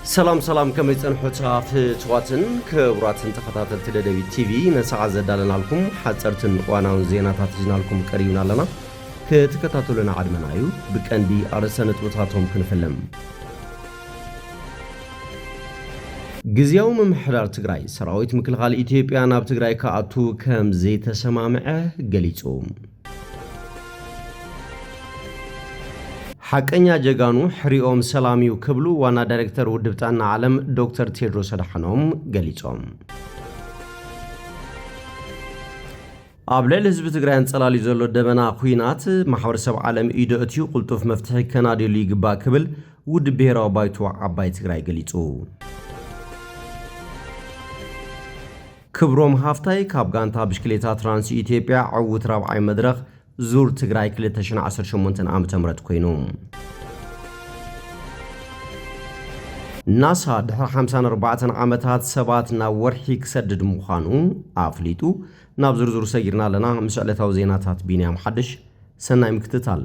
سلام كما يصنحوا في تواتن كبراتن تخطاتل تدبي تي في نسعى زدالنا لكم حصرتن وانا زيناتات جنا لكم قريبنا لنا كتكتاتلنا عدمنايو بكندي ارسنت وتاتهم كنفلم غزياو ممحرار تግራይ سراويت مكلخال ኢትዮጵያ ናብ ትግራይ ካኣቱ ከም ዘይተሰማምዐ ገሊጹ حقኛ ጀጋኑ ሕሪኦም ሰላሚው ክብሉ ዋና ዳይሬክተር ውድብጣና ዓለም ዶክተር ቴድሮስ አድሓኖም ገሊጾም አብለል ህዝብ ትግራይ አንጸላሊ ዘሎ ደበና ኩይናት ማሕበረሰብ ዓለም ኢዶእትዩ ቁልጡፍ መፍትሒ ከናዲሉ ይግባ ክብል ውድ ብሔራዊ ባይቶ ዓባይ ትግራይ ገሊጹ ክብሮም ሃፍታይ ካብ ጋንታ ብሽክሌታ ትራንስ ኢትዮጵያ ዓውት ራብዓይ መድረኽ ዙር ትግራይ 2018 ዓመተ ምህረት ኮይኑ ናሳ ድሕሪ 54 ዓመታት ሰባት ናብ ወርሒ ክሰድድ ምዃኑ ኣፍሊጡ ናብ ዝርዝሩ ሰጊርና ኣለና ምስ ዕለታዊ ዜናታት ቢንያም ሓድሽ ሰናይ ምክትታል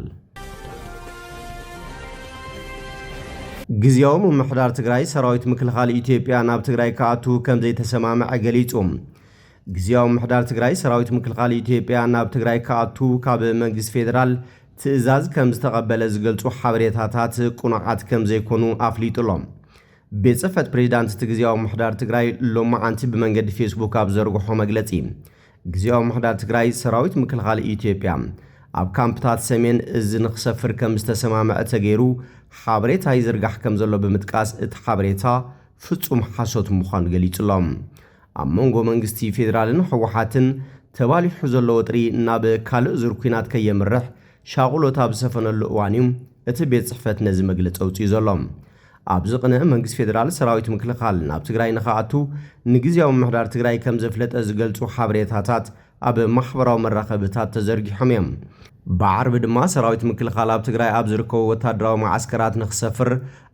ግዚያው ምምሕዳር ትግራይ ሰራዊት ምክልኻል ኢትዮጵያ ናብ ትግራይ ካኣቱ ከም ዘይተሰማምዐ ገሊጹም ግዚያው ምምሕዳር ትግራይ ሰራዊት ምክልኻል ኢትዮጵያ ናብ ትግራይ ካኣቱ ካብ መንግስት ፌደራል ትእዛዝ ከም ዝተቐበለ ዝገልጹ ሓበሬታታት ቁኑዓት ከም ዘይኮኑ ኣፍሊጡሎም ቤጽሕፈት ፕሬዝዳንት ግዚያው ምምሕዳር ትግራይ ሎማዓንቲ ብመንገዲ ፌስቡክ ኣብ ዘርግሖ መግለጺ ግዚያው ምምሕዳር ትግራይ ሰራዊት ምክልኻል ኢትዮጵያ ኣብ ካምፕታት ሰሜን እዚ ንኽሰፍር ከም ዝተሰማምዐ ተገይሩ ሓበሬታ ይዝርጋሕ ከም ዘሎ ብምጥቃስ እቲ ሓበሬታ ፍጹም ሓሶት ምዃኑ ገሊጹሎም ኣብ መንጎ መንግስቲ ፌደራልን ሕወሓትን ተባሊሑ ዘሎ ወጥሪ ናብ ካልእ ዙር ኩናት ከየምርሕ ሻቑሎት ኣብ ዝሰፈነሉ እዋን እዩ እቲ ቤት ጽሕፈት ነዚ መግለፂ ኣውፅኡ ዘሎ ኣብዚ ቅንዕ መንግስቲ ፌደራል ሰራዊት ምክልኻል ናብ ትግራይ ንኽኣቱ ንግዚያዊ ምምሕዳር ትግራይ ከም ዘፍለጠ ዝገልጹ ሓበሬታታት ኣብ ማሕበራዊ መራኸቢታት ተዘርጊሖም እዮም بعرب دما سراويت مكلخال ኣብ ትግራይ ኣብ ዝርከቡ ወታደራዊ ማዓስከራት ንኽሰፍር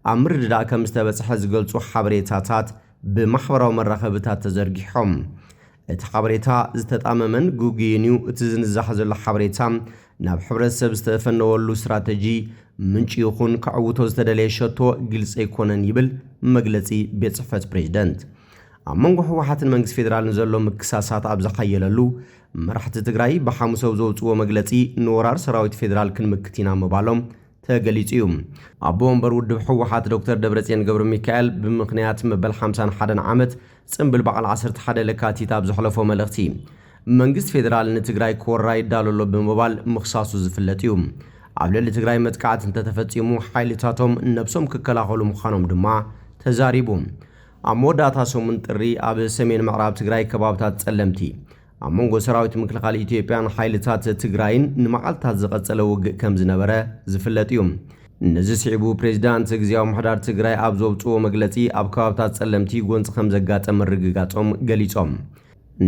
ኣብ ምርድዳእ ከም ዝተበጽሐ ዝገልጹ ሓበሬታታት ብማሕበራዊ መራኸቢታት ተዘርጊሖም እቲ ሓበሬታ ዝተጣመመን ጉግይኒው እቲ ዝንዛሕ ዘሎ ሓበሬታ ናብ ሕብረተሰብ ዝተፈነወሉ ስትራቴጂ ምንጪ ይኹን ክዕውቶ ዝተደለየ ሸቶ ግልጽ ኣይኮነን ይብል መግለጺ ቤት ጽሕፈት ፕሬዝዳንት ኣብ መንጎ ሕወሓትን መንግስት ፌደራልን ዘሎ ምክሳሳት ኣብ ዝሓየለሉ መራሕቲ ትግራይ ብሓሙሰው ዘውፅዎ መግለጺ ንወራር ሰራዊት ፌደራል ክንምክቲና ምባሎም ተገሊጹ እዩ ኣቦ ወንበር ውድብ ሕወሓት ዶክተር ደብረጽዮን ገብረ ሚካኤል ብምኽንያት መበል 51 ዓመት ጽምብል በዓል 11 ለካቲት ኣብ ዝሕለፎ መልእኽቲ መንግስት ፌደራል ንትግራይ ክወራ ይዳለሎ ብምባል ምኽሳሱ ዝፍለጥ እዩ ኣብ ልዕሊ ትግራይ መጥቃዕቲ እንተተፈጺሙ ሓይልታቶም ነብሶም ክከላኸሉ ምዃኖም ድማ ተዛሪቡ ኣብ መወዳእታ ሰሙን ጥሪ ኣብ ሰሜን ምዕራብ ትግራይ ከባብታት ጸለምቲ ኣብ መንጎ ሰራዊት ምክልኻል ኢትዮጵያን ሓይልታት ትግራይን ንመዓልታት ዝቐጸለ ውግእ ከም ዝነበረ ዝፍለጥ እዩ ነዚ ስዒቡ ፕሬዝዳንት ግዚያዊ ምምሕዳር ትግራይ ኣብ ዘውፅዎ መግለጺ ኣብ ከባብታት ጸለምቲ ጎንፂ ከም ዘጋጠም ርግጋጾም ገሊጾም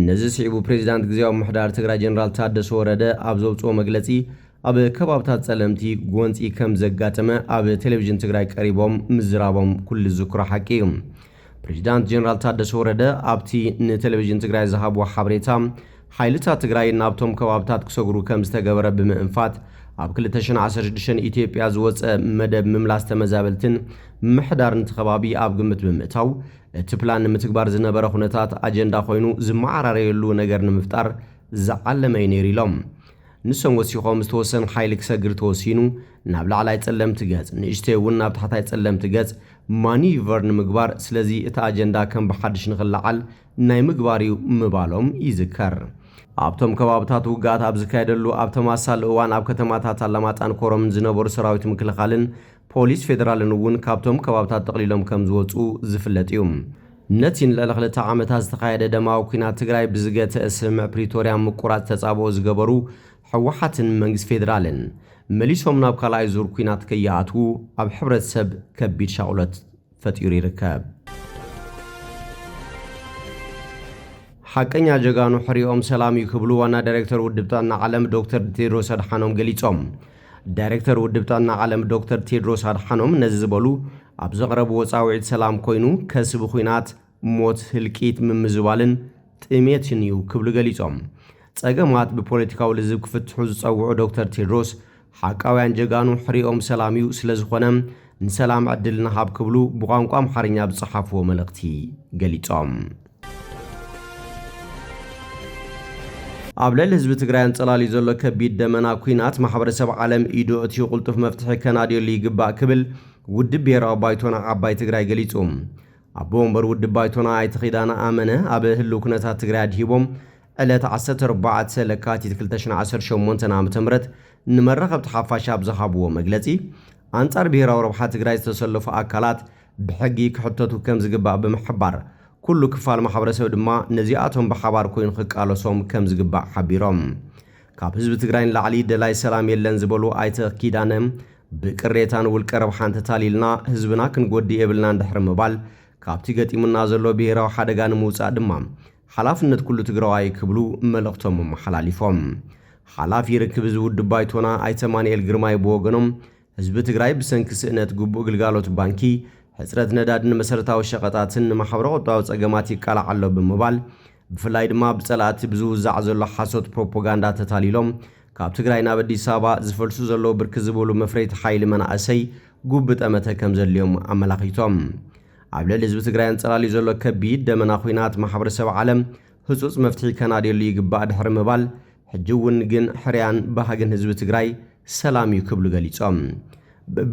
ነዚ ስዒቡ ፕሬዝዳንት ግዚያዊ ምምሕዳር ትግራይ ጀነራል ታደሰ ወረደ ኣብ ዘውፅዎ መግለጺ ኣብ ከባብታት ጸለምቲ ጎንፂ ከም ዘጋጠመ ኣብ ቴሌቪዥን ትግራይ ቀሪቦም ምዝራቦም ኩሉ ዝኩራ ሓቂ እዩ ፕሬዝዳንት ጀነራል ታደሰ ወረደ ኣብቲ ንቴሌቪዥን ትግራይ ዝሃብዎ ሓበሬታ ሓይልታት ትግራይ ናብቶም ከባብታት ክሰግሩ ከም ዝተገበረ ብምእንፋት ኣብ 2016 ኢትዮጵያ ዝወፀ መደብ ምምላስ ተመዛበልትን ምሕዳር እንትኸባቢ ኣብ ግምት ብምእታው እቲ ፕላን ንምትግባር ዝነበረ ኩነታት ኣጀንዳ ኮይኑ ዝመዓራረየሉ ነገር ንምፍጣር ዝዓለመ ነይሩ ኢሎም ንሶም ወሲኾም ዝተወሰነ ሓይሊ ክሰግር ተወሲኑ ናብ ላዕላይ ጸለምቲ ገጽ ንእሽተይ እውን ናብ ታሕታይ ጸለምቲ ገጽ ማኒቨር ንምግባር ስለዚ እቲ ኣጀንዳ ከም ብሓድሽ ንኽለዓል ናይ ምግባር እዩ ምባሎም ይዝከር ኣብቶም ከባብታት ውጋት ኣብ ዝካየደሉ ኣብ ተማሳሊ እዋን ኣብ ከተማታት ኣላማጣን ኮረምን ዝነበሩ ሰራዊት ምክልኻልን ፖሊስ ፌደራልን እውን ካብቶም ከባብታት ጠቕሊሎም ከም ዝወፁ ዝፍለጥ እዩ ነቲ ንልዕሊ 2 ዓመታት ዝተኻየደ ደማዊ ኩናት ትግራይ ብዝገተ ስምዕ ፕሪቶርያ ምቁራጽ ተጻብኦ ዝገበሩ ሕወሓትን መንግስት ፌደራልን መሊሶም ናብ ካልኣይ ዙር ኩናት ከይኣትዉ ኣብ ሕብረተሰብ ከቢድ ሻቑሎት ፈጢሩ ይርከብ ሓቀኛ ጀጋኑ ሕሪኦም ሰላም ይክብሉ ዋና ዳይሬክተር ውድብጣና ዓለም ዶክተር ቴድሮስ አድሓኖም ገሊጾም ዳይሬክተር ውድብጣና ዓለም ዶክተር ቴድሮስ አድሓኖም ነዚ ዝበሉ ኣብ ዘቕረቡ ወፃዊዒት ሰላም ኮይኑ ከስብ ኩናት ሞት ህልቂት ምምዝባልን ጥሜትን እዩ ክብሉ ገሊጾም ጸገማት ብፖለቲካዊ ልዝብ ክፍትሑ ዝጸውዑ ዶክተር ቴድሮስ ሓቃውያን ጀጋኑ ሕሪኦም ሰላም እዩ ስለዝኾነ ንሰላም ዕድል ንሃብ ክብሉ ብቋንቋ ኣምሓርኛ ብጽሓፍዎ መልእኽቲ ገሊጾም። ኣብ ልዕሊ ህዝቢ ትግራይ አንጸላልዩ ዘሎ ከቢድ ደመና ኩናት ማሕበረሰብ ዓለም ኢዱ እትዩ ቁልጡፍ መፍትሒ ከናድየሉ ይግባእ ክብል ውድብ ብሄራዊ ባይቶና ዓባይ ትግራይ ገሊጹ። ኣቦ ወንበር ውድብ ባይቶና ኣይተ ኺዳነ ኣመነ ኣብ ህልው ኩነታት ትግራይ ኣድሂቦም ዕለት 14 ለካቲት 2018 ዓ.ም ንመራኸብቲ ሓፋሽ ኣብ ዝሃብዎ መግለጺ አንጻር ብሄራዊ ረብሓ ትግራይ ዝተሰለፉ ኣካላት ብሕጊ ክሕተቱ ከም ዝግባእ ብምሕባር ኩሉ ክፋል ማሕበረሰብ ድማ ነዚኣቶም ብሓባር ኮይኑ ክቃለሶም ከም ዝግባእ ሓቢሮም። ካብ ህዝቢ ትግራይ ንላዕሊ ደላይ ሰላም የለን ዝበሉ ኣይተ ኪዳነ ብቅሬታን ውልቀ ረብሓን ተታሊልና ህዝብና ክንጎዲ የብልና እንድሕር ምባል ካብቲ ገጢሙና ዘሎ ብሄራዊ ሓደጋ ንምውፃእ ድማ ሓላፍነት ኩሉ ትግራዋይ ክብሉ መልእኽቶም መሓላሊፎም። ሓላፊ ርክብ ዝውድብ ባይቶና ኣይተ ማንኤል ግርማይ ብወገኖም ህዝቢ ትግራይ ብሰንኪ ስእነት ግቡእ ግልጋሎት ባንኪ ሕፅረት ነዳድን መሰረታዊ ሸቐጣትን ንማሕበረ ቁጠባዊ ጸገማት ይቃላዓሎ ብምባል ብፍላይ ድማ ብጸላእቲ ብዝውዛዕ ዘሎ ሓሶት ፕሮፓጋንዳ ተታሊሎም ካብ ትግራይ ናብ ኣዲስ ኣበባ ዝፈልሱ ዘለዉ ብርኪ ዝበሉ መፍረይቲ ሓይሊ መናእሰይ ጉብጥ ጠመተ ከም ዘልዮም ኣመላኺቶም። ኣብ ልዕሊ ህዝቢ ትግራይ አንጸላልዩ ዘሎ ከቢድ ደመና ኩናት ማሕበረሰብ ዓለም ህጹጽ መፍትሒ ከናድየሉ ይግባእ ድሕሪ ምባል ሕጂ እውን ግን ሕርያን ባህግን ህዝቢ ትግራይ ሰላም እዩ ክብሉ ገሊጾም።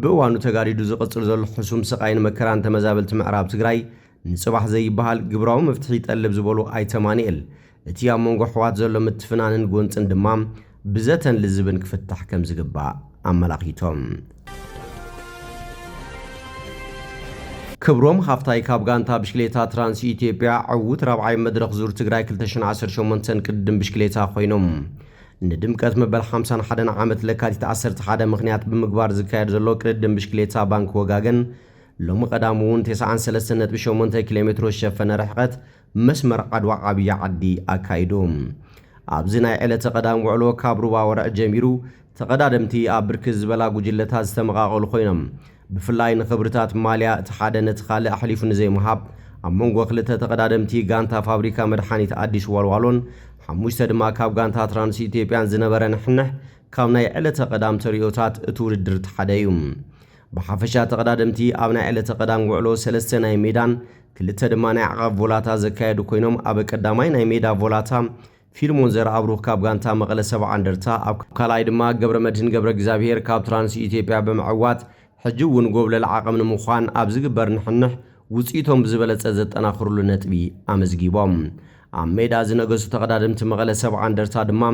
ብእዋኑ ተጋዲዱ ዝቕጽል ዘሎ ሕሱም ስቓይን መከራን ተመዛበልቲ ምዕራብ ትግራይ ንጽባሕ ዘይበሃል ግብራዊ መፍትሒ ይጠልብ ዝበሉ ኣይተ ማንኤል እቲ ኣብ መንጎ ኣሕዋት ዘሎ ምትፍናንን ጎንፅን ድማ ብዘተን ልዝብን ክፍታሕ ከም ዝግባእ ኣመላኺቶም። ክብሮም ሃፍታይ ካብ ጋንታ ብሽክሌታ ትራንስ ኢትዮጵያ ዕውት ራብዓይ መድረኽ ዙር ትግራይ 2018 ቅድም ብሽክሌታ ኮይኖም ንድምቀት መበል 51 ዓመት ለካቲት 11 ምክንያት ብምግባር ዝካየድ ዘሎ ቅድም ብሽክሌታ ባንክ ወጋገን ሎሚ ቀዳም እውን 93.8 ኪሎ ሜትሮ ዝሸፈነ ርሕቀት መስመር ዓድዋ ዓብይ ዓዲ ኣካይዶም። ኣብዚ ናይ ዕለተ ቀዳም ውዕሎ ካብ ሩባ ወርዕ ጀሚሩ ተቐዳደምቲ ኣብ ብርክት ዝበላ ጉጅለታት ዝተመቓቐሉ ኮይኖም ብፍላይ ንኽብርታት ማልያ እቲ ሓደ ነቲ ካልእ ኣሕሊፉ ንዘይምሃብ ኣብ መንጎ ክልተ ተቐዳደምቲ ጋንታ ፋብሪካ መድሓኒት ኣዲስ ወልዋሎን ሓሙሽተ ድማ ካብ ጋንታ ትራንስ ኢትዮጵያን ዝነበረ ንሕንሕ ካብ ናይ ዕለተ ቀዳም ተሪኦታት እቲ ውድድር ተሓደ እዩ። ብሓፈሻ ተቐዳደምቲ ኣብ ናይ ዕለተ ቀዳም ውዕሎ 3 ናይ ሜዳን 2 ድማ ናይ ዓቐብ ቮላታ ዘካየዱ ኮይኖም ኣብ ቀዳማይ ናይ ሜዳ ቮላታ ፊልሞን ዘርአብሩኽ ካብ ጋንታ መቐለ 70 እንደርታ ኣብ ካልኣይ ድማ ገብረ መድህን ገብረ እግዚአብሔር ካብ ትራንስ ኢትዮጵያ ብምዕዋት ሕጂ እውን ጎብለል ዓቐም ንምዃን ኣብ ዝግበር ንሕንሕ ውፅኢቶም ብዝበለጸ ዘጠናኽሩሉ ነጥቢ ኣመዝጊቦም። ኣብ ሜዳ ዝነገሱ ተቐዳድምቲ መቐለ 70 እንደርታ ድማ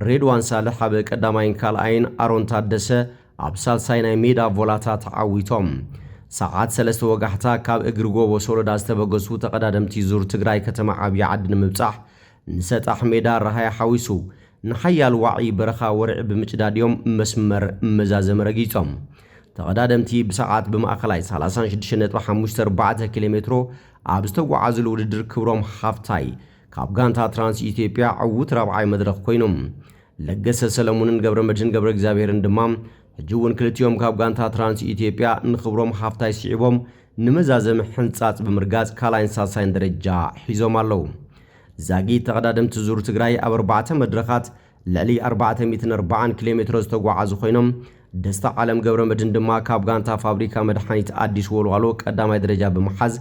ሬድዋን ሳልሕ ኣብ ቀዳማይን ካልኣይን ኣሮን ታደሰ ኣብ ሳልሳይ ናይ ሜዳ ቮላታ ተዓዊቶም ሰዓት 3 ወጋሕታ ካብ እግሪ ጎቦ ሶሎዳ ዝተበገሱ ተቐዳድምቲ ዙር ትግራይ ከተማ ዓብዪ ዓዲ ንምብጻሕ ንሰጣሕ ሜዳ ረሃያ ሓዊሱ ንሓያል ዋዒ በረኻ ወርዒ ብምጭዳድዮም መስመር መዛዘም ረጊጾም ተቐዳደምቲ ብሰዓት ብማእኸላይ 36.54 ኪሎ ሜትሮ ኣብ ዝተጓዓዝሉ ውድድር ክብሮም ሃፍታይ ካብ ጋንታ ትራንስ ኢትዮጵያ ዕውት ራብዓይ መድረኽ ኮይኖም ለገሰ ሰለሙንን ገብረ መድህን ገብረ እግዚአብሔርን ድማ ሕጂ እውን ክልቲኦም ካብ ጋንታ ትራንስ ኢትዮጵያ ንክብሮም ሃፍታይ ስዒቦም ንመዛዘም ሕንጻጽ ብምርጋጽ ካልኣይን ሳልሳይን ደረጃ ሒዞም ኣለዉ። ዛጊት ተቐዳደምቲ ዙር ትግራይ ኣብ 4 መድረኻት ልዕሊ 440 ኪሎ ሜትሮ ዝተጓዓዙ ኮይኖም ደስታ ዓለም ገብረ መድህን ድማ ካብ ጋንታ ፋብሪካ መድሓኒት ኣዲስ ወልዋሎ ቀዳማይ ደረጃ ብምሓዝ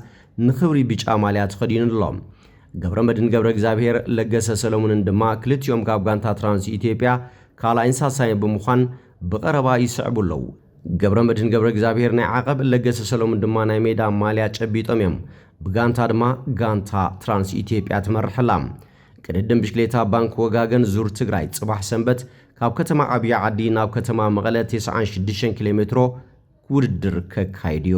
ንኽብሪ ቢጫ ማልያ ተኸዲኑ ኣሎ። ገብረ መድህን ገብረ እግዚአብሔር ለገሰ ሰለሙንን ድማ ክልቲኦም ካብ ጋንታ ትራንስ ኢትዮጵያ ካልኣይን ሳልሳይን ብምዃን ብቐረባ ይስዕቡ ኣለዉ። ገብረ መድህን ገብረ እግዚአብሔር ናይ ዓቐብ ለገሰ ሰለሙን ድማ ናይ ሜዳ ማልያ ጨቢጦም እዮም። ብጋንታ ድማ ጋንታ ትራንስ ኢትዮጵያ ትመርሕላ። ቅድድም ብሽክሌታ ባንክ ወጋገን ዙር ትግራይ ጽባሕ ሰንበት ካብ ከተማ ዓብዪ ዓዲ ናብ ከተማ መቐለ 96 ኪሎ ሜትሮ ውድድር ከካይድ እዩ።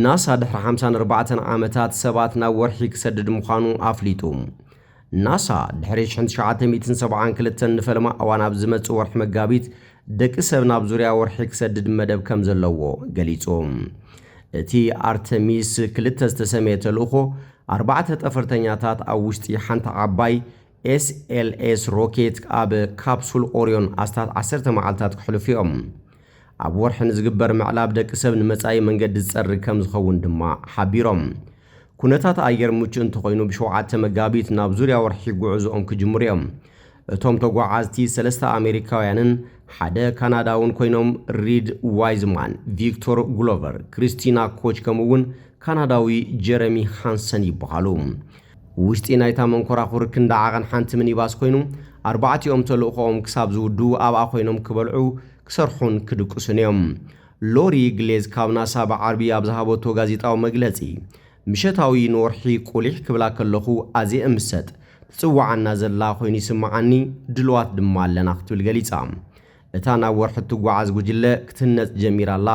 ናሳ ድሕሪ 54 ዓመታት ሰባት ናብ ወርሒ ክሰድድ ምዃኑ ኣፍሊጡ። ናሳ ድሕሪ 1972 ንፈለማ እዋን ኣብ ዝመጽእ ወርሒ መጋቢት ደቂ ሰብ ናብ ዙርያ ወርሒ ክሰድድ መደብ ከም ዘለዎ ገሊጹ። እቲ ኣርተሚስ 2 ዝተሰመየ ተልእኾ 4 ጠፈርተኛታት ኣብ ውሽጢ ሓንቲ ዓባይ SLS ሮኬት ኣብ ካፕሱል ኦሪዮን ኣስታት 10 መዓልታት ክሕልፉ እዮም። ኣብ ወርሒ ንዝግበር ምዕላብ ደቂ ሰብ ንመጻኢ መንገዲ ዝጸርግ ከም ዝኸውን ድማ ሓቢሮም። ኩነታት ኣየር ምቹእ እንተኾይኑ ብ7 መጋቢት ናብ ዙርያ ወርሒ ጉዕዞኦም ክጅምሩ እዮም። እቶም ተጓዓዝቲ 3 አሜሪካውያንን ሓደ ካናዳውን ኮይኖም ሪድ ዋይዝማን፣ ቪክቶር ግሎቨር፣ ክሪስቲና ኮች ከምኡውን ካናዳዊ ጀረሚ ሃንሰን ይበሃሉ። ውሽጢ ናይታ መንኮራኹር ክንዳ ዓቐን ሓንቲ ሚኒባስ ኮይኑ ኣርባዕቲኦም ተልእኾኦም ክሳብ ዝውዱ ኣብኣ ኮይኖም ክበልዑ ክሰርሑን ክድቅሱን እዮም። ሎሪ ግሌዝ ካብ ናሳ ብዓርቢ ኣብ ዝሃበቶ ጋዜጣዊ መግለጺ ምሸታዊ ንወርሒ ቁሊሕ ክብላ ከለኹ ኣዝየ እምሰጥ ትጽዋዓና ዘላ ኮይኑ ይስምዓኒ ድልዋት ድማ ኣለና ክትብል ገሊጻ እታ ናብ ወርሒ ትጓዓዝ ጉጅለ ክትህነጽ ጀሚራላ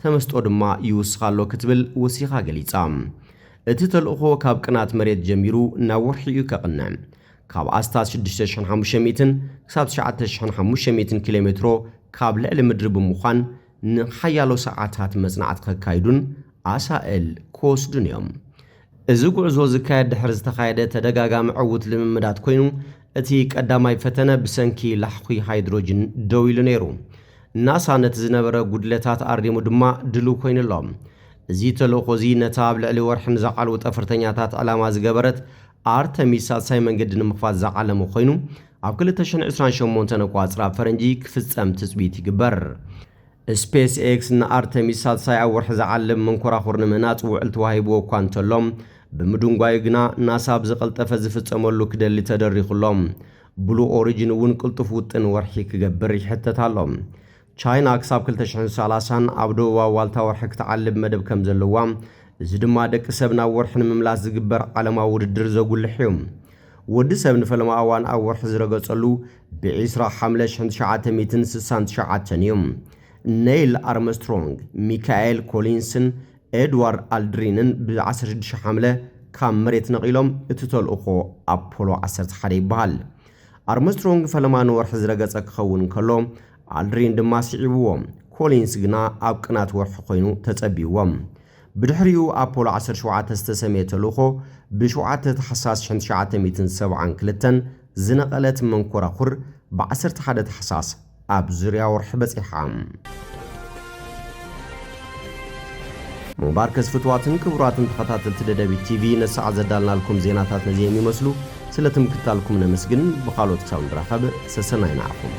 ተመስጦ ድማ ይውስኻሎ ክትብል ወሲኻ ገሊጻ እቲ ተልእኾ ካብ ቅናት መሬት ጀሚሩ ናብ ወርሒ እዩ ከቕንዕ ካብ ኣስታት 6500 ክሳብ 9500 ኪሎ ሜትሮ ካብ ልዕሊ ምድሪ ብምዃን ንሓያሎ ሰዓታት መጽናዕት ከካይዱን ኣሳእል ክወስዱን እዮም። እዚ ጉዕዞ ዝካየድ ድሕሪ ዝተኻየደ ተደጋጋሚ ዕውት ልምምዳት ኮይኑ እቲ ቀዳማይ ፈተነ ብሰንኪ ላሕኺ ሃይድሮጅን ደው ኢሉ ነይሩ። ናሳ ነቲ ዝነበረ ጉድለታት ኣርዲሙ ድማ ድልው ኮይኑሎም እዚ ተልእኾ እዚ ነታ ኣብ ልዕሊ ወርሒ ንዝዓልዉ ጠፈርተኛታት ዕላማ ዝገበረት ኣርተሚስ ሳልሳይ መንገዲ ንምኽፋት ዝዓለመ ኮይኑ ኣብ 2028 ኣቋፅራ ፈረንጂ ክፍጸም ትጽቢት ይግበር። ስፔስ ኤክስ ንኣርተሚስ ሳልሳይ ኣብ ወርሒ ዝዓልም መንኮራኹር ንምህናፅ ውዕል ተዋሂብዎ እኳ እንተሎም ብምድንጓዩ ግና ናሳ ብዝቐልጠፈ ዝፍጸመሉ ክደሊ ተደሪኹሎም ብሉ ኦሪጅን እውን ቅልጡፍ ውጥን ወርሒ ክገብር ይሕተት ኣሎ። ቻይና ክሳብ 2030 ኣብ ደቡባዊ ዋልታ ወርሒ ክትዓልብ መደብ ከም ዘለዋ እዚ ድማ ደቂ ሰብ ናብ ወርሒ ንምምላስ ዝግበር ዓለማዊ ውድድር ዘጉልሕ እዩ። ወዲ ሰብ ንፈለማ እዋን ኣብ ወርሒ ዝረገጸሉ ብ20 ሓምለ 1969 እዩ። ኔይል ኣርምስትሮንግ፣ ሚካኤል ኮሊንስን ኤድዋርድ ኣልድሪንን ብ16 ሓምለ ካብ መሬት ነቒሎም እቲ ተልእኾ ኣፖሎ 11 ይበሃል። ኣርምስትሮንግ ፈለማ ንወርሒ ዝረገጸ ክኸውን ከሎ ኣልድሪን ድማ ስዒብዎም፣ ኮሊንስ ግና ኣብ ቅናት ወርሒ ኮይኑ ተጸቢዎም። ብድሕሪኡ ኣፖሎ 17 ዝተሰመየ ተልእኾ ብ7 ታሕሳስ 1972 ዝነቐለት መንኮራኹር ብ11 ታሕሳስ ኣብ ዙርያ ወርሒ በፂሓ። ሙባርከስ ፍትዋትን ክቡራትን ተኸታተልቲ ደደቢት ቲቪ ነሰዓ ዘዳልናልኩም ዜናታት ነዚ የሚመስሉ ስለ ትምክታልኩም ነመስግን ብኻልኦት ክሳብ ንራኸብ ሰሰናይ ንዓኹም።